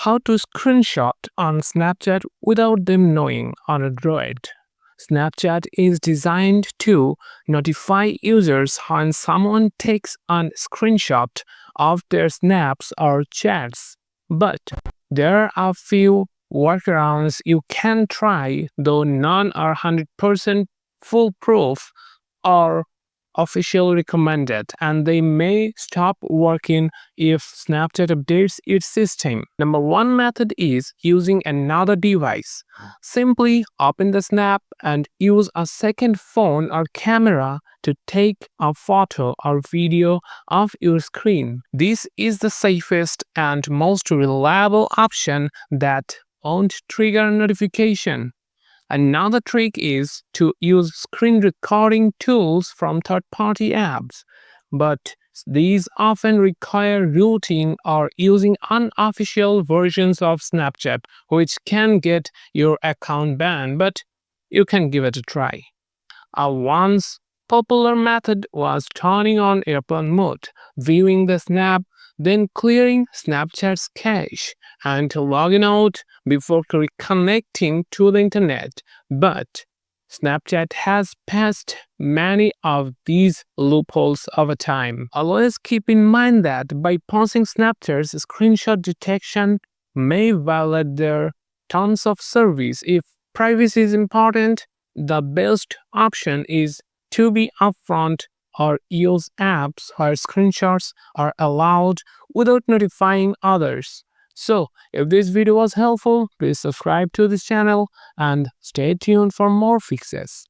How to screenshot on Snapchat without them knowing on Android. Snapchat is designed to notify users when someone takes a screenshot of their snaps or chats. But there are a few workarounds you can try, though none are 100% foolproof or officially recommended, and they may stop working if Snapchat updates its system. Number one method is using another device. Simply open the Snap and use a second phone or camera to take a photo or video of your screen. This is the safest and most reliable option that won't trigger a notification. Another trick is to use screen recording tools from third-party apps, but these often require rooting or using unofficial versions of Snapchat, which can get your account banned, but you can give it a try. A once popular method was turning on airplane mode, viewing the snap, then clearing Snapchat's cache and logging out before reconnecting to the internet. But Snapchat has passed many of these loopholes over time. Always keep in mind that by pausing Snapchat's screenshot detection may violate their terms of service. If privacy is important, the best option is to be upfront or use apps where screenshots are allowed without notifying others. So, if this video was helpful, please subscribe to this channel and stay tuned for more fixes.